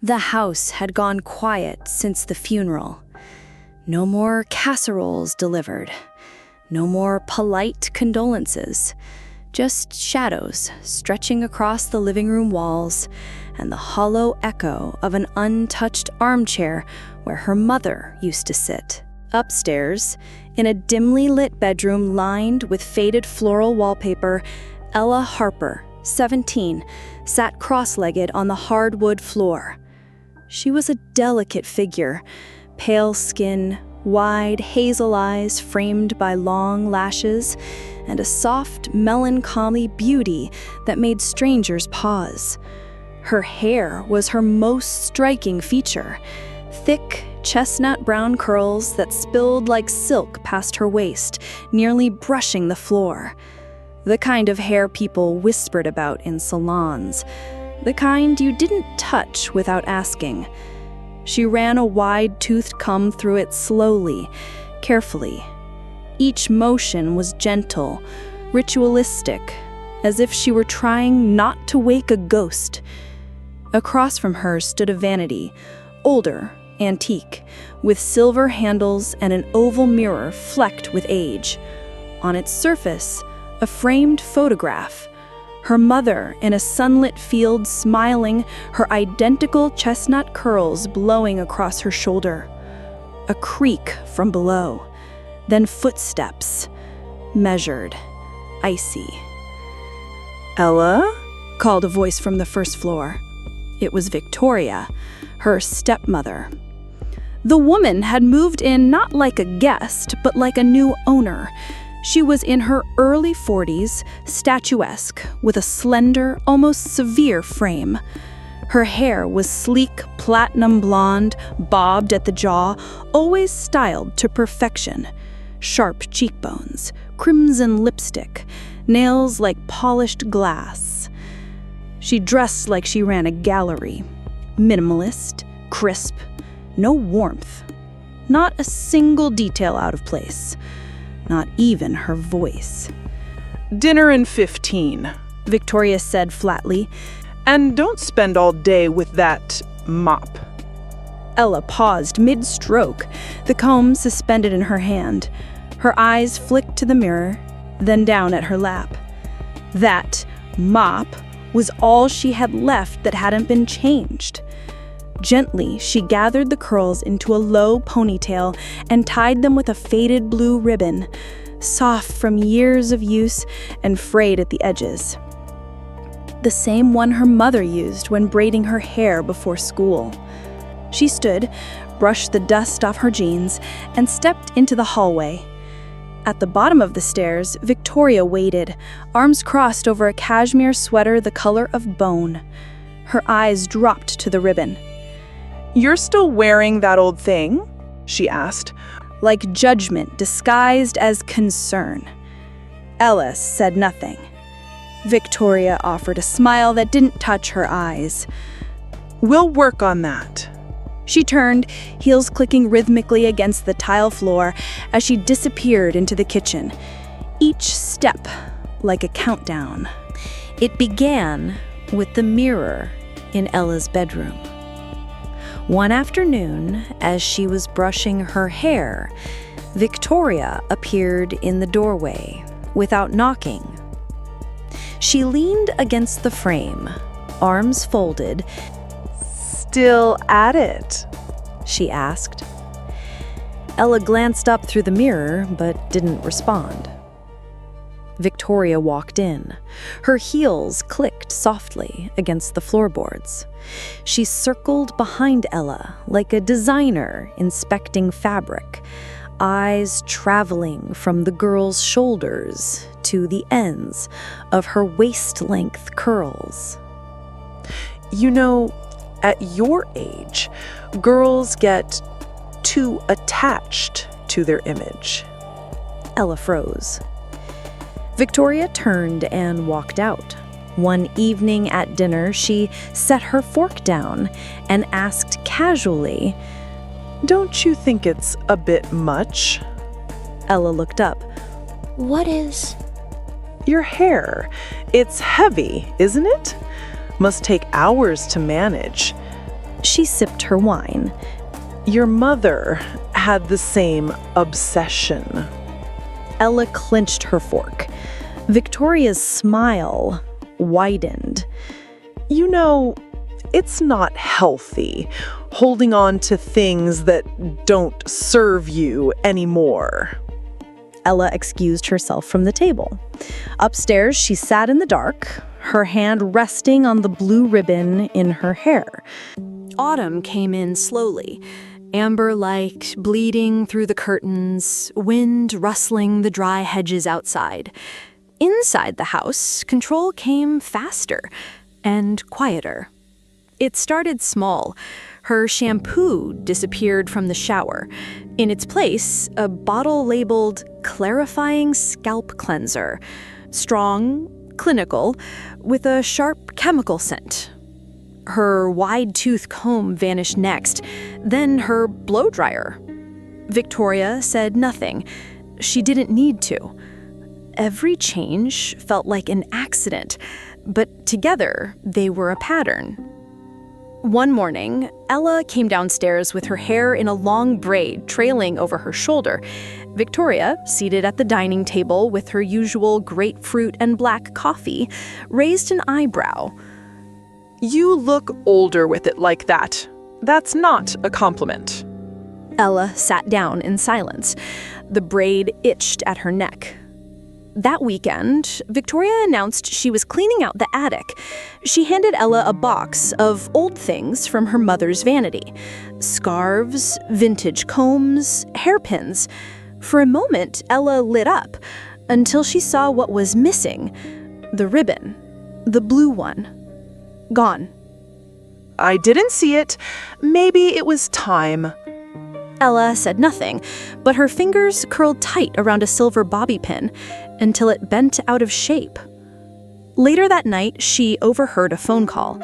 The house had gone quiet since the funeral. No more casseroles delivered. No more polite condolences. Just shadows stretching across the living room walls and the hollow echo of an untouched armchair where her mother used to sit. Upstairs, in a dimly lit bedroom lined with faded floral wallpaper, Ella Harper, 17, sat cross-legged on the hardwood floor. She was a delicate figure, pale skin, wide hazel eyes framed by long lashes, and a soft, melancholy beauty that made strangers pause. Her hair was her most striking feature, thick, chestnut brown curls that spilled like silk past her waist, nearly brushing the floor. The kind of hair people whispered about in salons, the kind you didn't touch without asking. She ran a wide-toothed comb through it slowly, carefully. Each motion was gentle, ritualistic, as if she were trying not to wake a ghost. Across from her stood a vanity, older, antique, with silver handles and an oval mirror flecked with age. On its surface, a framed photograph. Her mother in a sunlit field smiling, her identical chestnut curls blowing across her shoulder. A creak from below, then footsteps, measured, icy. "Ella?" called a voice from the first floor. It was Victoria, her stepmother. The woman had moved in not like a guest, but like a new owner. She was in her early 40s, statuesque, with a slender, almost severe frame. Her hair was sleek, platinum blonde, bobbed at the jaw, always styled to perfection. Sharp cheekbones, crimson lipstick, nails like polished glass. She dressed like she ran a gallery. Minimalist, crisp, no warmth. Not a single detail out of place. Not even her voice. "Dinner in 15, Victoria said flatly. "And don't spend all day with that mop." Ella paused mid-stroke, the comb suspended in her hand. Her eyes flicked to the mirror, then down at her lap. That mop was all she had left that hadn't been changed. Gently, she gathered the curls into a low ponytail and tied them with a faded blue ribbon, soft from years of use and frayed at the edges. The same one her mother used when braiding her hair before school. She stood, brushed the dust off her jeans, and stepped into the hallway. At the bottom of the stairs, Victoria waited, arms crossed over a cashmere sweater the color of bone. Her eyes dropped to the ribbon. "You're still wearing that old thing?" she asked. Like judgment disguised as concern. Ella said nothing. Victoria offered a smile that didn't touch her eyes. "We'll work on that." She turned, heels clicking rhythmically against the tile floor as she disappeared into the kitchen, each step like a countdown. It began with the mirror in Ella's bedroom. One afternoon, as she was brushing her hair, Victoria appeared in the doorway without knocking. She leaned against the frame, arms folded. "Still at it?" she asked. Ella glanced up through the mirror but didn't respond. Victoria walked in. Her heels clicked softly against the floorboards. She circled behind Ella like a designer inspecting fabric, eyes traveling from the girl's shoulders to the ends of her waist-length curls. "You know, at your age, girls get too attached to their image." Ella froze. Victoria turned and walked out. One evening at dinner, she set her fork down and asked casually, "Don't you think it's a bit much?" Ella looked up. "What is?" "Your hair. It's heavy, isn't it? Must take hours to manage." she sipped her wine. Your mother had the same obsession. Ella clenched her fork. Victoria's smile widened. You know, it's not healthy holding on to things that don't serve you anymore. Ella excused herself from the table. Upstairs, she sat in the dark, her hand resting on the blue ribbon in her hair. Autumn came in slowly, amber-like, bleeding through the curtains, wind rustling the dry hedges outside. Inside the house, control came faster and quieter. It started small. Her shampoo disappeared from the shower. In its place, a bottle labeled Clarifying Scalp Cleanser. Strong, clinical, with a sharp chemical scent. Her wide-tooth comb vanished next, then her blow dryer. Victoria said nothing. She didn't need to. Every change felt like an accident, but together they were a pattern. One morning, Ella came downstairs with her hair in a long braid trailing over her shoulder. Victoria, seated at the dining table with her usual grapefruit and black coffee, raised an eyebrow. You look older with it like that. That's not a compliment. Ella sat down in silence. The braid itched at her neck. That weekend, Victoria announced she was cleaning out the attic. She handed Ella a box of old things from her mother's vanity. Scarves, vintage combs, hairpins. For a moment, Ella lit up, until she saw what was missing. The ribbon. The blue one. Gone. I didn't see it. Maybe it was time. Ella said nothing, but her fingers curled tight around a silver bobby pin until it bent out of shape. Later that night, she overheard a phone call.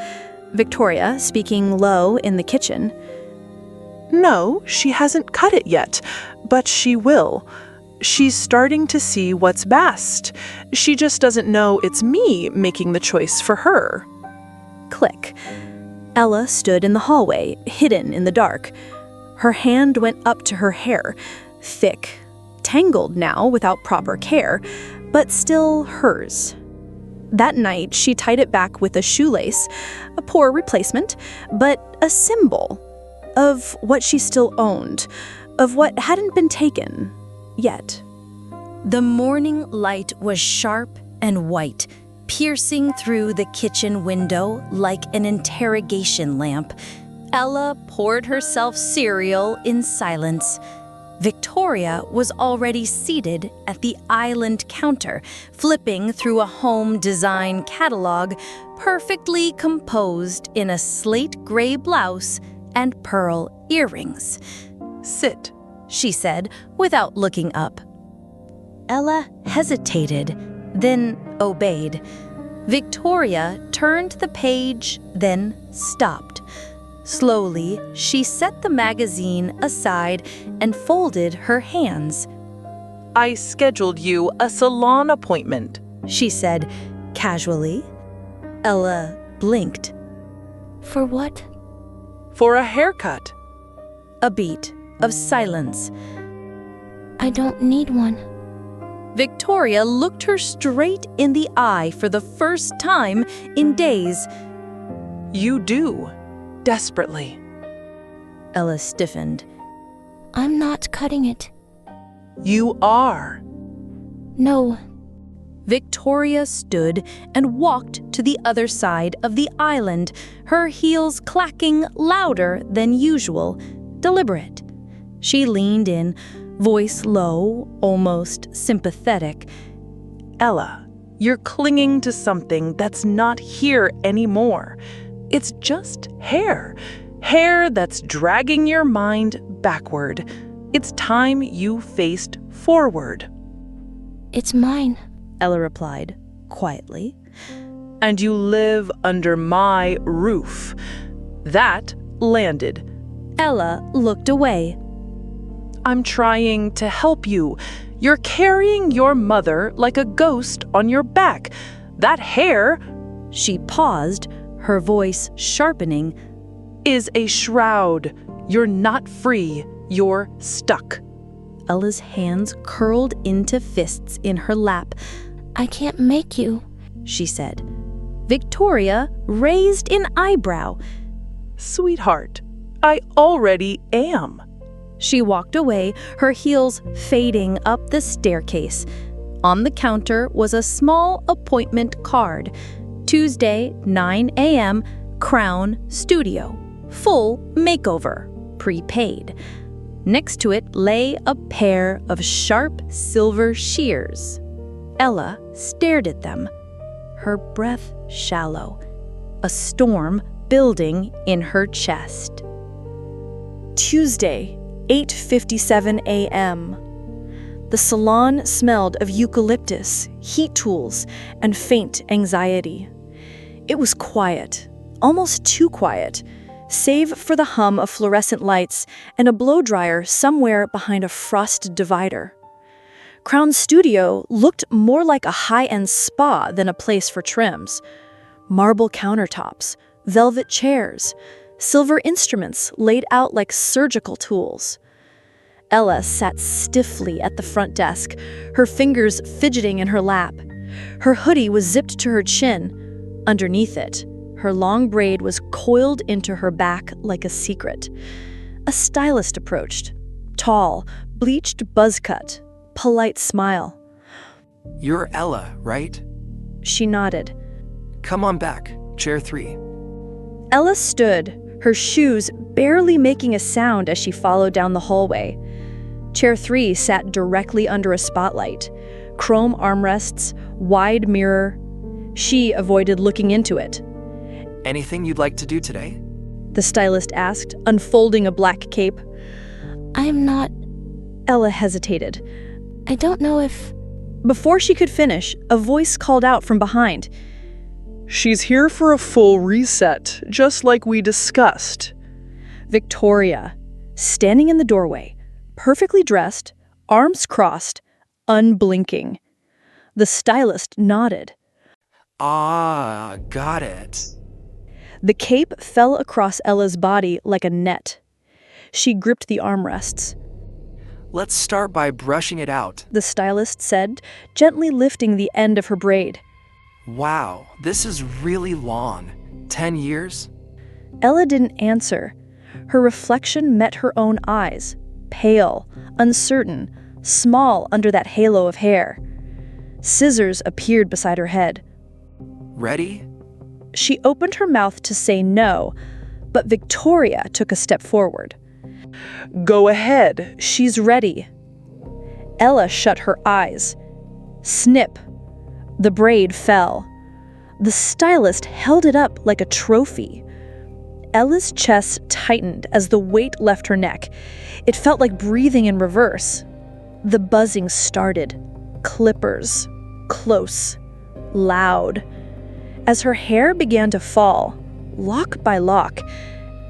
Victoria speaking low in the kitchen. No, she hasn't cut it yet, but she will. She's starting to see what's best. She just doesn't know it's me making the choice for her. Click. Ella stood in the hallway, hidden in the dark. Her hand went up to her hair, thick, tangled now without proper care, but still hers. That night, she tied it back with a shoelace, a poor replacement, but a symbol of what she still owned, of what hadn't been taken yet. The morning light was sharp and white, piercing through the kitchen window like an interrogation lamp. Ella poured herself cereal in silence. Victoria was already seated at the island counter, flipping through a home design catalog, perfectly composed in a slate gray blouse and pearl earrings. Sit, she said, without looking up. Ella hesitated, then obeyed. Victoria turned the page, then stopped. Slowly, she set the magazine aside and folded her hands. I scheduled you a salon appointment, she said casually. Ella blinked. For what? for a haircut. A beat of silence. I don't need one. Victoria looked her straight in the eye for the first time in days. You do. Desperately. Ella stiffened. I'm not cutting it. You are. No. Victoria stood and walked to the other side of the island, her heels clacking louder than usual, deliberate. She leaned in, voice low, almost sympathetic. Ella, you're clinging to something that's not here anymore. It's just hair. Hair that's dragging your mind backward. It's time you faced forward. It's mine. Ella replied, quietly. And you live under my roof. That landed. Ella looked away. I'm trying to help you. You're carrying your mother like a ghost on your back. That hair, She paused, her voice sharpening. is a shroud. You're not free. You're stuck. Ella's hands curled into fists in her lap. I can't make you. She said. Victoria raised an eyebrow. Sweetheart, I already am. She walked away, her heels fading up the staircase. On the counter was a small appointment card. Tuesday, 9 a.m., Crown Studio. Full makeover. Prepaid. Next to it lay a pair of sharp silver shears. Ella stared at them, her breath shallow, a storm building in her chest. Tuesday, 8:57 a.m. The salon smelled of eucalyptus, heat tools, and faint anxiety. It was quiet, almost too quiet, save for the hum of fluorescent lights and a blow-dryer somewhere behind a frosted divider. Crown Studio looked more like a high-end spa than a place for trims. Marble countertops, velvet chairs, silver instruments laid out like surgical tools. Ella sat stiffly at the front desk, her fingers fidgeting in her lap. Her hoodie was zipped to her chin. Underneath it, her long braid was coiled into her back like a secret. A stylist approached. Tall, bleached buzz cut, polite smile. You're Ella, right? She nodded. Come on back, chair 3. Ella stood, her shoes barely making a sound as she followed down the hallway. Chair 3 sat directly under a spotlight. Chrome armrests, wide mirror. She avoided looking into it. Anything you'd like to do today? The stylist asked, unfolding a black cape. I'm not. Ella hesitated. I don't know if. Before she could finish, a voice called out from behind. She's here for a full reset, just like we discussed. Victoria, standing in the doorway, perfectly dressed, arms crossed, unblinking. The stylist nodded. Ah, got it. The cape fell across Ella's body like a net. She gripped the armrests. Let's start by brushing it out. The stylist said, gently lifting the end of her braid. Wow, this is really long. 10 years? Ella didn't answer. Her reflection met her own eyes, pale, uncertain, small under that halo of hair. Scissors appeared beside her head. Ready? She opened her mouth to say no, but Victoria took a step forward. Go ahead. She's ready. Ella shut her eyes. Snip. The braid fell. The stylist held it up like a trophy. Ella's chest tightened as the weight left her neck. It felt like breathing in reverse. The buzzing started. Clippers. Close. Loud. As her hair began to fall, lock by lock,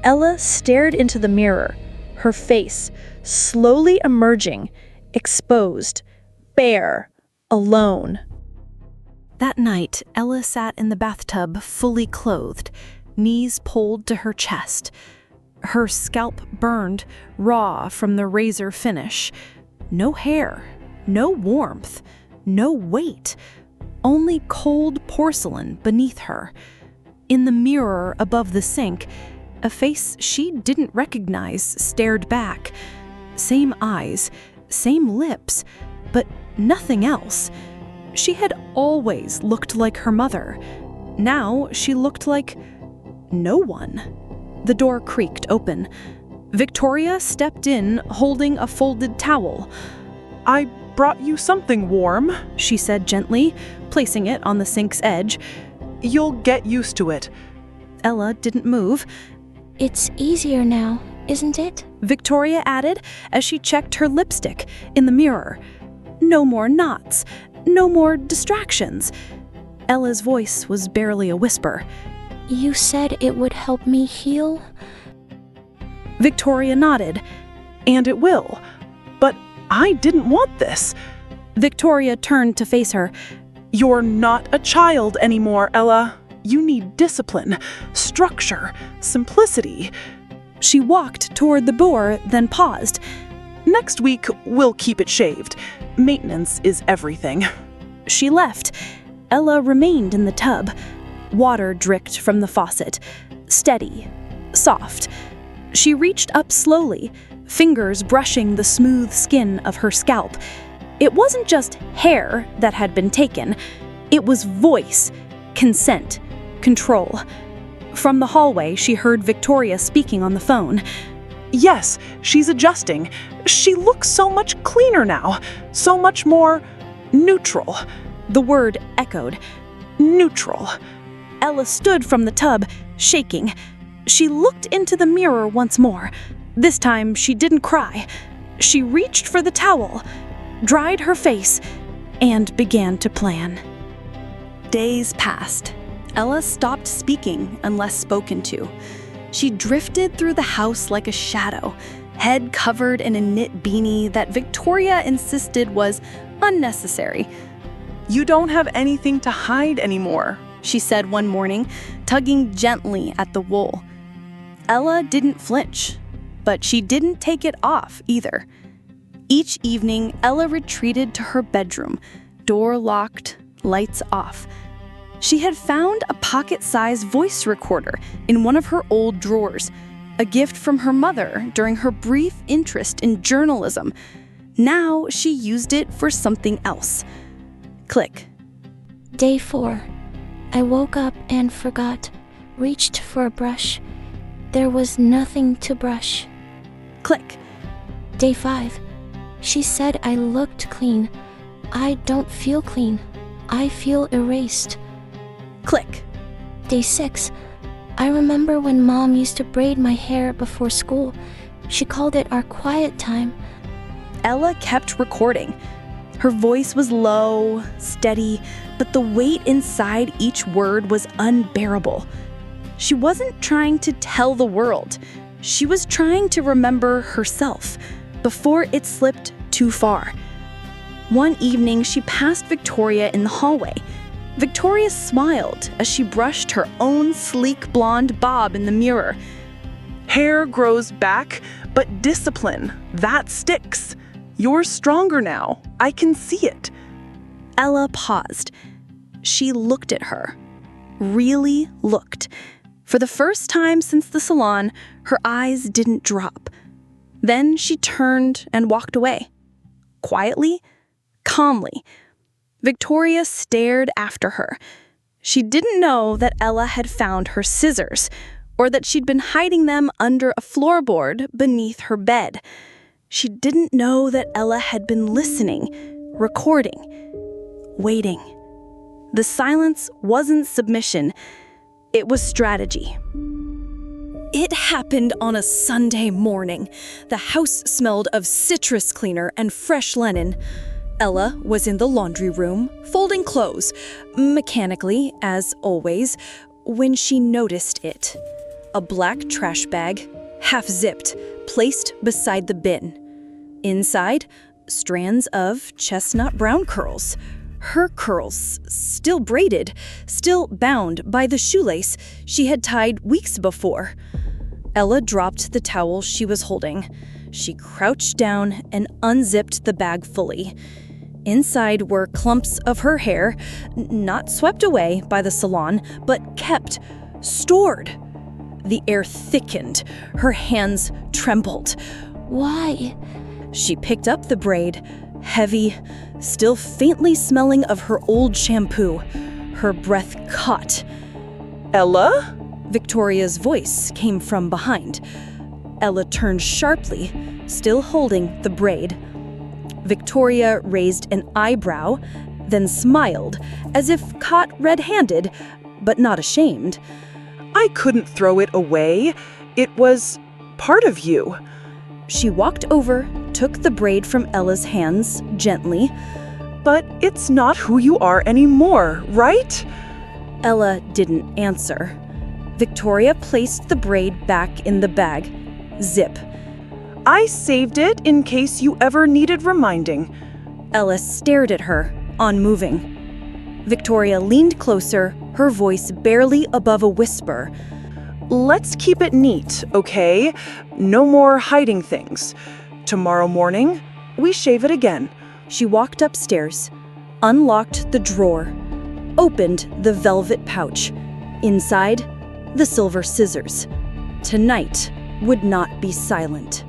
Ella stared into the mirror, her face slowly emerging, exposed, bare, alone. That night, Ella sat in the bathtub fully clothed, knees pulled to her chest. Her scalp burned, raw from the razor finish. No hair, no warmth, no weight. Only cold porcelain beneath her. In the mirror above the sink, a face she didn't recognize stared back. Same eyes, same lips, but nothing else. She had always looked like her mother. Now she looked like no one. The door creaked open. Victoria stepped in, holding a folded towel. I brought you something warm, she said gently, placing it on the sink's edge. You'll get used to it. Ella didn't move. It's easier now, isn't it? Victoria added as she checked her lipstick in the mirror. No more knots, no more distractions. Ella's voice was barely a whisper. You said it would help me heal? Victoria nodded. And it will. But I didn't want this. Victoria turned to face her. You're not a child anymore, Ella. You need discipline, structure, simplicity. She walked toward the boar, then paused. Next week, we'll keep it shaved. Maintenance is everything. She left. Ella remained in the tub. Water dripped from the faucet. Steady. Soft. She reached up slowly, fingers brushing the smooth skin of her scalp. It wasn't just hair that had been taken. It was voice, consent, control. From the hallway, she heard Victoria speaking on the phone. Yes, she's adjusting. She looks so much cleaner now, so much more neutral. The word echoed. Neutral. Ella stood from the tub, shaking. She looked into the mirror once more. This time, she didn't cry. She reached for the towel, dried her face, and began to plan. Days passed. Ella stopped speaking unless spoken to. She drifted through the house like a shadow, head covered in a knit beanie that Victoria insisted was unnecessary. You don't have anything to hide anymore, she said one morning, tugging gently at the wool. Ella didn't flinch, but she didn't take it off either. Each evening, Ella retreated to her bedroom, door locked, lights off. She had found a pocket-sized voice recorder in one of her old drawers, a gift from her mother during her brief interest in journalism. Now she used it for something else. Click. Day 4. I woke up and forgot. Reached for a brush. There was nothing to brush. Click. Day 5. She said I looked clean. I don't feel clean. I feel erased. Click. Day 6. I remember when Mom used to braid my hair before school. She called it our quiet time. Ella kept recording. Her voice was low, steady, but the weight inside each word was unbearable. She wasn't trying to tell the world. She was trying to remember herself before it slipped too far. One evening, she passed Victoria in the hallway. Victoria smiled as she brushed her own sleek blonde bob in the mirror. Hair grows back, but discipline, that sticks. You're stronger now. I can see it. Ella paused. She looked at her. Really looked. For the first time since the salon, her eyes didn't drop. Then she turned and walked away. Quietly, calmly. Victoria stared after her. She didn't know that Ella had found her scissors, or that she'd been hiding them under a floorboard beneath her bed. She didn't know that Ella had been listening, recording, waiting. The silence wasn't submission. It was strategy. It happened on a Sunday morning. The house smelled of citrus cleaner and fresh linen. Ella was in the laundry room, folding clothes, mechanically, as always, when she noticed it. A black trash bag, half-zipped, placed beside the bin. Inside, strands of chestnut brown curls. Her curls, still braided, still bound by the shoelace she had tied weeks before. Ella dropped the towel she was holding. She crouched down and unzipped the bag fully. Inside were clumps of her hair, not swept away by the salon, but kept, stored. The air thickened. Her hands trembled. Why? She picked up the braid, heavy, still faintly smelling of her old shampoo. Her breath caught. Ella? Victoria's voice came from behind. Ella turned sharply, still holding the braid. Victoria raised an eyebrow, then smiled, as if caught red-handed, but not ashamed. I couldn't throw it away. It was part of you. She walked over, took the braid from Ella's hands gently. But it's not who you are anymore, right? Ella didn't answer. Victoria placed the braid back in the bag. Zip. I saved it in case you ever needed reminding. Ella stared at her, unmoving. Victoria leaned closer, her voice barely above a whisper. Let's keep it neat, okay? No more hiding things. Tomorrow morning, we shave it again. She walked upstairs, unlocked the drawer, opened the velvet pouch. Inside, the silver scissors. Tonight would not be silent.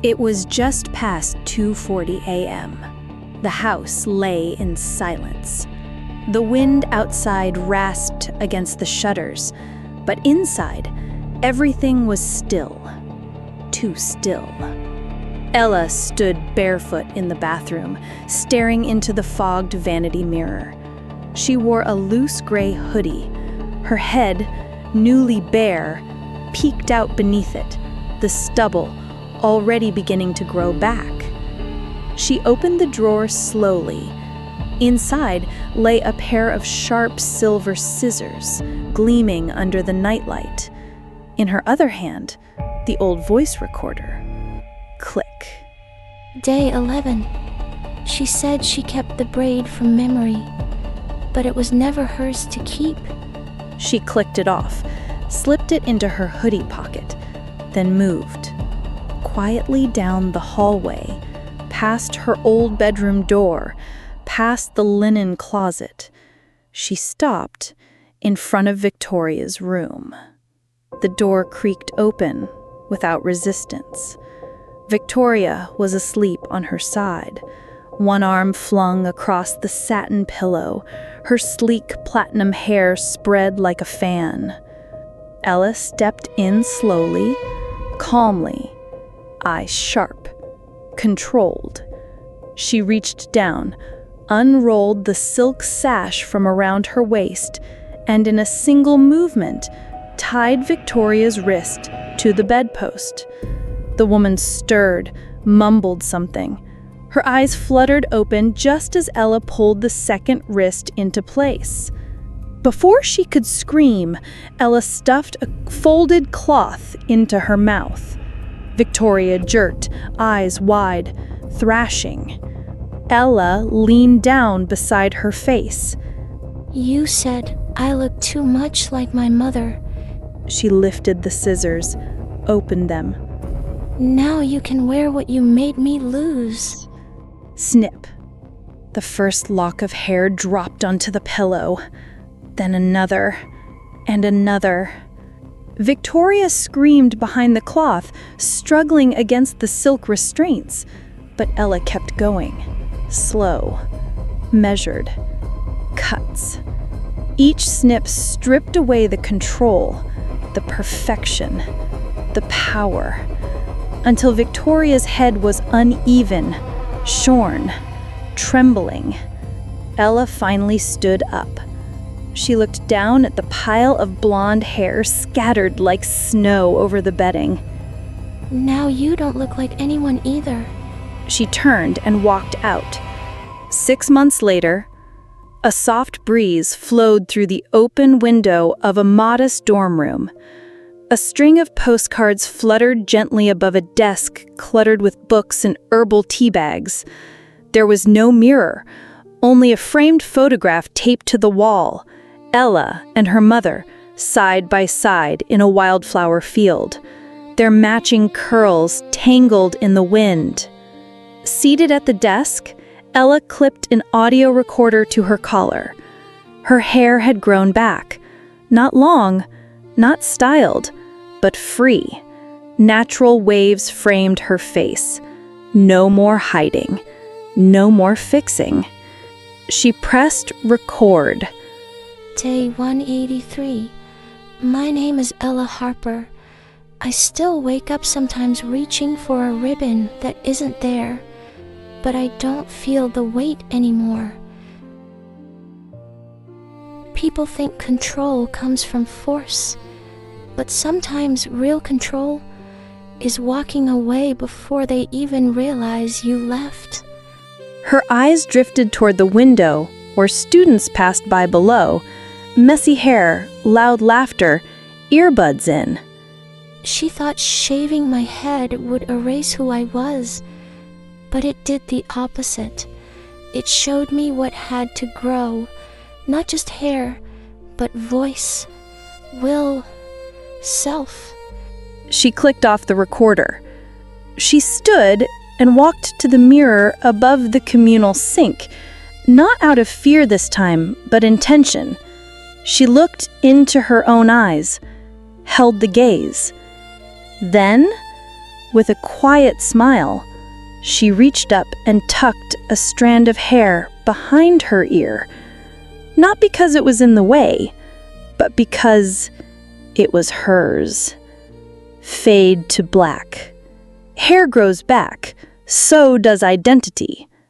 It was just past 2:40 a.m. The house lay in silence. The wind outside rasped against the shutters, but inside, everything was still. Too still. Ella stood barefoot in the bathroom, staring into the fogged vanity mirror. She wore a loose gray hoodie. Her head, newly bare, peeked out beneath it, the stubble already beginning to grow back. She opened the drawer slowly. Inside lay a pair of sharp silver scissors, gleaming under the nightlight. In her other hand, the old voice recorder. Click. Day 11. She said she kept the braid from memory, but it was never hers to keep. She clicked it off, slipped it into her hoodie pocket, then moved quietly down the hallway, past her old bedroom door, past the linen closet. She stopped in front of Victoria's room. The door creaked open without resistance. Victoria was asleep on her side, one arm flung across the satin pillow, her sleek platinum hair spread like a fan. Ella stepped in slowly, calmly, eyes sharp, controlled. She reached down, unrolled the silk sash from around her waist, and in a single movement, tied Victoria's wrist to the bedpost. The woman stirred, mumbled something. Her eyes fluttered open just as Ella pulled the second wrist into place. Before she could scream, Ella stuffed a folded cloth into her mouth. Victoria jerked, eyes wide, thrashing. Ella leaned down beside her face. You said I look too much like my mother. She lifted the scissors, opened them. Now you can wear what you made me lose. Snip. The first lock of hair dropped onto the pillow. Then another, and another. Victoria screamed behind the cloth, struggling against the silk restraints, but Ella kept going. Slow, measured, cuts. Each snip stripped away the control, the perfection, the power, until Victoria's head was uneven, shorn, trembling. Ella finally stood up. She looked down at the pile of blonde hair scattered like snow over the bedding. Now you don't look like anyone either. She turned and walked out. 6 months later, a soft breeze flowed through the open window of a modest dorm room. A string of postcards fluttered gently above a desk cluttered with books and herbal tea bags. There was no mirror, only a framed photograph taped to the wall. Ella and her mother, side by side in a wildflower field, their matching curls tangled in the wind. Seated at the desk, Ella clipped an audio recorder to her collar. Her hair had grown back, not long, not styled, but free. Natural waves framed her face. No more hiding, no more fixing. She pressed record. Day 183. My name is Ella Harper. I still wake up sometimes reaching for a ribbon that isn't there, but I don't feel the weight anymore. People think control comes from force, but sometimes real control is walking away before they even realize you left. Her eyes drifted toward the window, where students passed by below. Messy hair, loud laughter, earbuds in. She thought shaving my head would erase who I was, but it did the opposite. It showed me what had to grow, not just hair, but voice, will, self. She clicked off the recorder. She stood and walked to the mirror above the communal sink, not out of fear this time, but intention. She looked into her own eyes, held the gaze. Then, with a quiet smile, she reached up and tucked a strand of hair behind her ear, not because it was in the way, but because it was hers. Fade to black. Hair grows back, so does identity.